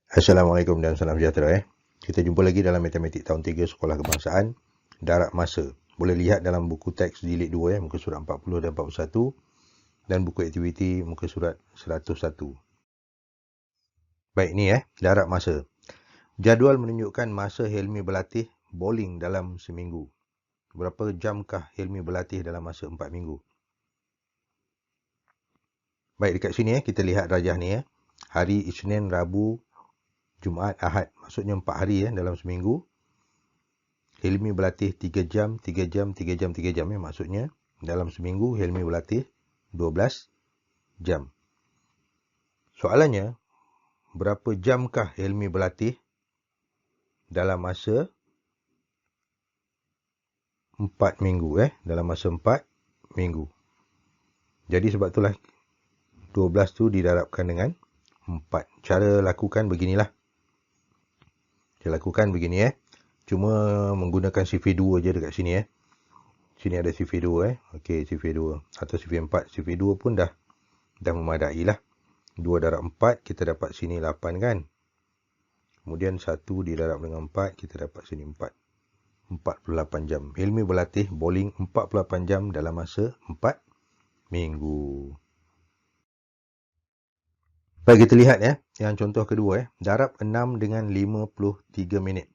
Assalamualaikum dan salam sejahtera. Kita jumpa lagi dalam Matematik tahun 3 Sekolah Kebangsaan, Darab Masa. Boleh lihat dalam buku teks jilid 2 muka surat 40 dan 41 dan buku aktiviti muka surat 101. Baik, ni darab masa. Jadual menunjukkan masa Helmi berlatih bowling dalam seminggu. Berapa jamkah Helmi berlatih dalam masa 4 minggu? Baik, dekat sini kita lihat rajah ni. Hari Isnin, Rabu, Jumaat, Ahad. Maksudnya 4 hari dalam seminggu. Helmi berlatih 3 jam, 3 jam, 3 jam, 3 jam. Maksudnya dalam seminggu Helmi berlatih 12 jam. Soalannya, berapa jamkah Helmi berlatih dalam masa 4 minggu? Dalam masa 4 minggu. Jadi sebab itulah 12 tu didarabkan dengan 4. Cara lakukan beginilah. Cara lakukan begini. Cuma menggunakan sifir 2 je dekat sini. Sini ada sifir 2. Okey, sifir 2. Atau sifir 4. Sifir 2 pun dah memadai lah. 2 darab 4, kita dapat sini 8 kan. Kemudian 1 didarab dengan 4, kita dapat sini 4. 48 jam. Helmi berlatih bowling 48 jam dalam masa 4 minggu. Baik, kita lihat yang contoh kedua. Darab 6 dengan 53 minit.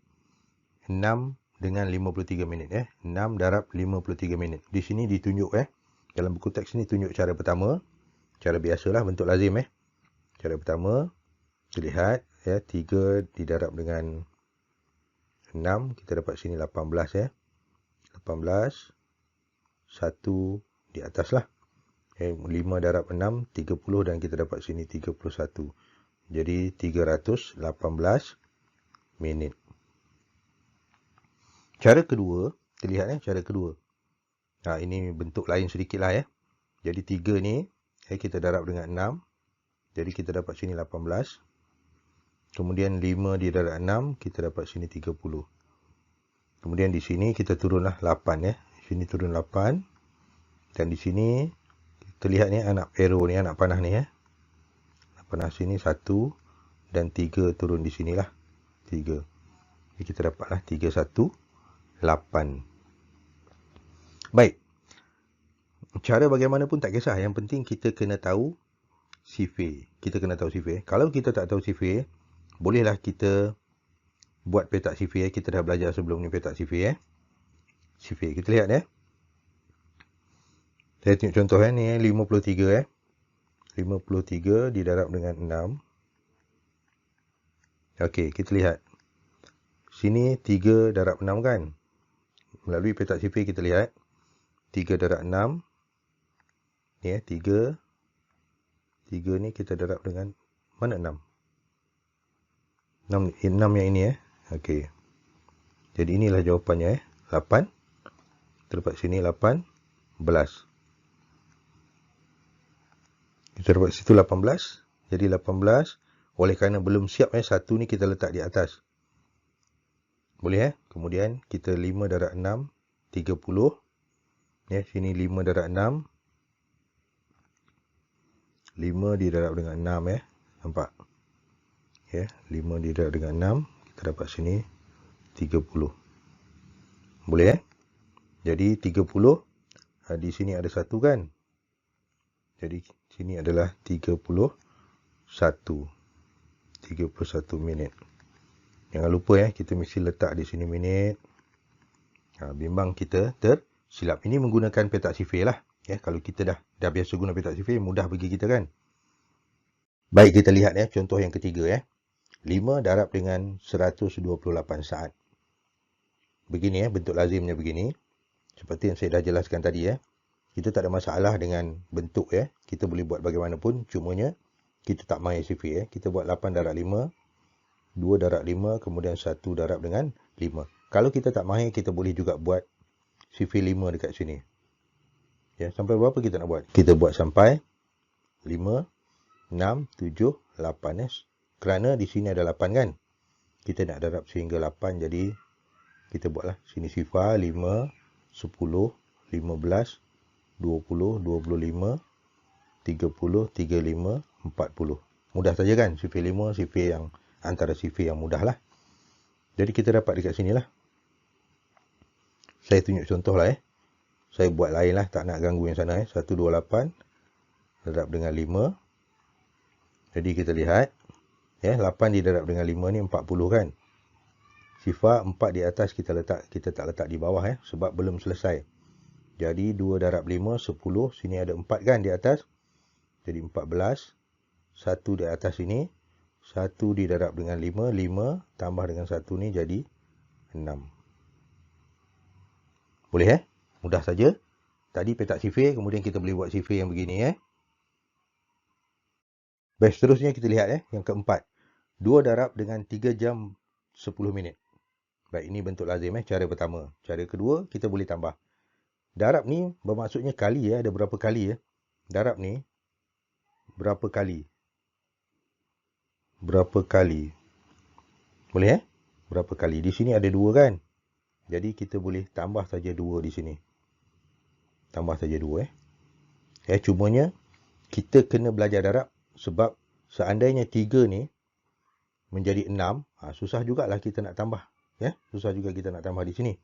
6 dengan 53 minit. 6 darab 53 minit. Di sini ditunjuk dalam buku teks ni tunjuk cara pertama. Cara biasalah, bentuk lazim. Cara pertama, kita lihat 3 didarab dengan 6, kita dapat sini 18 18, 1 di atas lah. 5 darab 6, 30 dan kita dapat sini 31. Jadi 318 minit. Cara kedua, kita lihat cara kedua. Ini bentuk lain sedikit lah Jadi 3 ni kita darab dengan 6. Jadi kita dapat sini 18. Kemudian 5 didarab 6, kita dapat sini 30. Kemudian di sini kita turunlah 8 Sini turun 8. Dan di sini kita lihat anak arrow ni, anak panah ni Anak panah sini 1 dan 3 turun di sinilah. 3. Jadi kita dapatlah 318. Baik. Cara bagaimanapun tak kisah, yang penting kita kena tahu sifir. Kita kena tahu sifir. Kalau kita tak tahu sifir, bolehlah kita buat petak sifir. Kita dah belajar sebelum ni petak sifir Sifir. Kita lihat Saya tunjuk contoh ni 53 53 didarab dengan 6. Okey, kita lihat. Sini 3 darab 6 kan. Melalui petak sifir kita lihat 3 darab 6. Ni 3. 3 ni kita darab dengan mana 6? 6 yang ini Okey. Jadi inilah jawapannya 8. Terdapat sini 18. Kita dapat situ 18. Jadi 18. Oleh kerana belum siap 1 ni kita letak di atas. Boleh Kemudian kita 5 darab 6. 30. Sini 5 darab 6. 5 didarab dengan 6 Nampak? 5 didarab dengan 6. Kita dapat sini 30. Boleh Jadi 30. Di sini ada 1 kan. Jadi sini adalah 31 minit. Jangan lupa kita mesti letak di sini minit. Bimbang kita tersilap. Ini menggunakan petak sifir lah. Kalau kita dah biasa guna petak sifir, mudah bagi kita kan. Baik, kita lihat contoh yang ketiga 5 darab dengan 128 saat. Begini bentuk lazimnya begini. Seperti yang saya dah jelaskan tadi Kita tak ada masalah dengan bentuk Kita boleh buat bagaimanapun. Cumanya kita tak main sifir Kita buat 8 darab 5. 2 darab 5. Kemudian 1 darab dengan 5. Kalau kita tak mahir, kita boleh juga buat sifir 5 dekat sini. Sampai berapa kita nak buat? Kita buat sampai 5, 6, 7, 8 Kerana di sini ada 8 kan. Kita nak darab sehingga 8. Jadi kita buatlah sini sifar 5, 10, 15, 20, 25, 30, 35, 40. Mudah saja kan? Sifir 5, sifir yang antara CV yang mudah lah. Jadi kita dapat dekat sini lah. Saya tunjuk contoh lah Saya buat lain lah, tak nak ganggu yang sana 128 darab dengan 5. Jadi kita lihat 8 didarab dengan 5 ni 40 kan. Sifar 4 di atas kita tak letak di bawah sebab belum selesai. Jadi 2 darab 5 10, sini ada 4 kan di atas. Jadi 14. 1 di atas sini, 1 didarab dengan 5, 5 tambah dengan 1 ni jadi 6. Boleh Mudah saja. Tadi petak sifir, kemudian kita boleh buat sifir yang begini Baik, seterusnya kita lihat yang keempat. 2 darab dengan 3 jam 10 minit. Baik, ini bentuk lazim cara pertama. Cara kedua, kita boleh tambah. Darab ni bermaksudnya kali ada berapa kali Darab ni berapa kali? Berapa kali? Boleh Berapa kali? Di sini ada 2 kan? Jadi kita boleh tambah saja 2 di sini. Tambah saja 2 cumanya kita kena belajar darab sebab seandainya 3 ni menjadi 6, susah jugalah kita nak tambah. Susah juga kita nak tambah di sini.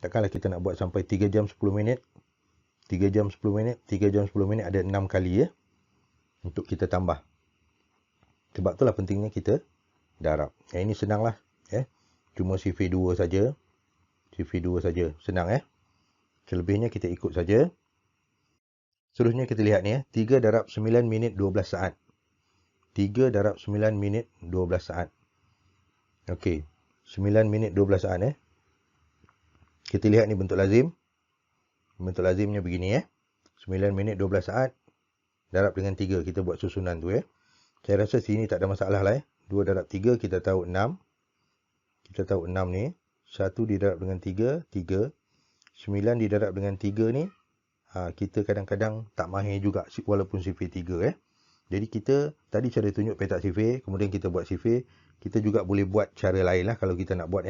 Takkanlah kita nak buat sampai 3 jam 10 minit. 3 jam 10 minit, 3 jam 10 minit ada 6 kali untuk kita tambah. Sebab itulah pentingnya kita darab. Yang ini senanglah cuma CV2 saja. CV2 saja. Senang Selebihnya kita ikut saja. Seterusnya kita lihat ni 3 darab 9 minit 12 saat. 3 darab 9 minit 12 saat. Okey. 9 minit 12 saat Kita lihat ni bentuk lazim. Bentuk lazimnya begini 9 minit 12 saat darab dengan 3. Kita buat susunan tu Saya rasa sini tak ada masalah lah 2 darab 3 kita tahu 6. Kita tahu 6 ni. 1 didarab dengan 3, 3. 9 didarab dengan 3 ni, kita kadang-kadang tak mahir juga walaupun sifir 3 Jadi kita, tadi cara tunjuk petak sifir, kemudian kita buat sifir. Kita juga boleh buat cara lain lah kalau kita nak buat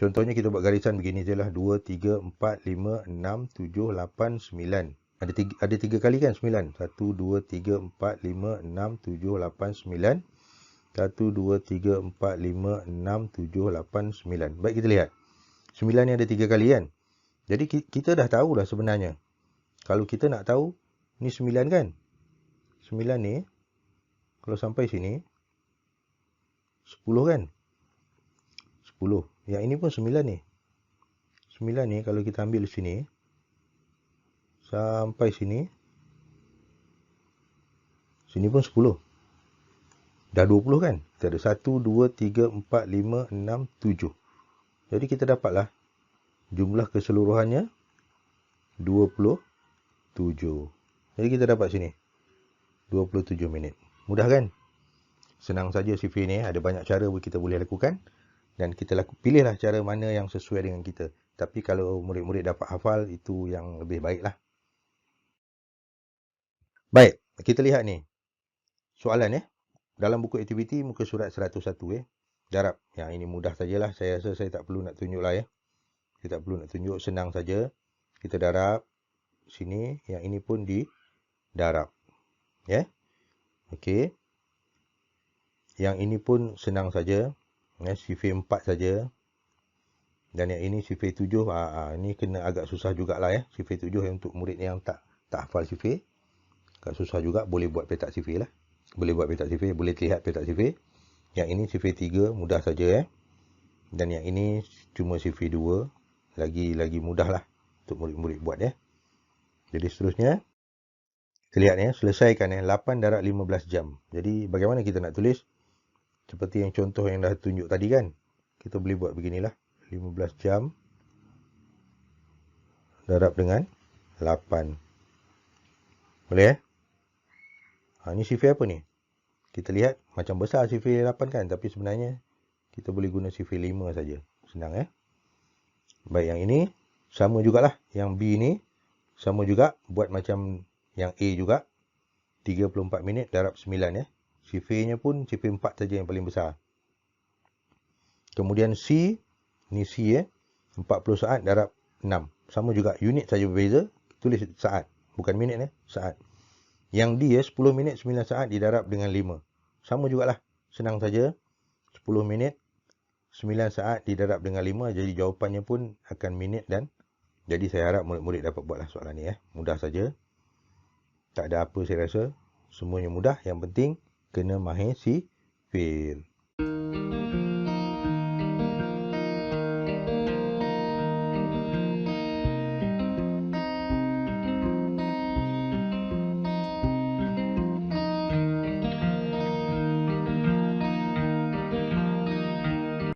Contohnya kita buat garisan begini je lah. 2, 3, 4, 5, 6, 7, 8, 9. Ada 3 kali kan 9. 1, 2, 3, 4, 5, 6, 7, 8, 9. 1, 2, 3, 4, 5, 6, 7, 8, 9. 9. Baik, kita lihat. 9 ni ada 3 kali kan. Jadi kita dah tahu dah sebenarnya. Kalau kita nak tahu, ni 9 kan. 9 ni, kalau sampai sini, 10 kan. 10. Yang ini pun 9 ni. 9 ni kalau kita ambil sini, sampai sini, sini pun 10. Dah 20 kan. Kita ada 1, 2, 3, 4, 5, 6, 7. Jadi kita dapatlah jumlah keseluruhannya 27. Jadi kita dapat sini 27 minit. Mudah kan? Senang saja CV ni. Ada banyak cara kita boleh lakukan. Dan kita pilihlah cara mana yang sesuai dengan kita. Tapi kalau murid-murid dapat hafal, itu yang lebih baik lah. Baik, kita lihat ni. Soalan dalam buku aktiviti muka surat 101 darab. Yang ini mudah sajalah. Saya rasa saya tak perlu nak tunjuk lah Kita tak perlu nak tunjuk, senang saja. Kita darab sini, yang ini pun didarab. Okey. Yang ini pun senang saja. Sifir 4 saja. Dan yang ini sifir 7. Ini kena agak susah jugalah Sifir 7 untuk murid yang tak hafal sifir. Agak susah juga, boleh buat petak sifir lah. Boleh buat petak sifir, boleh lihat petak sifir. Yang ini sifir 3, mudah saja Dan yang ini cuma sifir 2. Lagi mudah lah untuk murid-murid buat Jadi seterusnya kita lihat selesaikan 8 darab 15 jam. Jadi bagaimana kita nak tulis? Seperti yang contoh yang dah tunjuk tadi kan. Kita boleh buat beginilah. 15 jam darab dengan 8. Boleh ini sifir apa ni? Kita lihat macam besar sifir 8 kan, tapi sebenarnya kita boleh guna sifir 5 saja. Senang Baik, yang ini sama jugalah. Yang B ni sama juga. Buat macam yang A juga. 34 minit darab 9 Sifirnya pun sifir 4 saja yang paling besar. Kemudian C. Ni C 40 saat darab 6. Sama juga. Unit saja berbeza. Tulis saat. Bukan minit saat. Yang D 10 minit 9 saat didarab dengan 5. Sama jugalah. Senang saja. 10 minit, 9 saat didarab dengan 5. Jadi jawapannya pun akan minit dan jadi saya harap murid-murid dapat buatlah soalan ni. Mudah saja. Tak ada apa saya rasa. Semuanya mudah. Yang penting kena mahir sifil.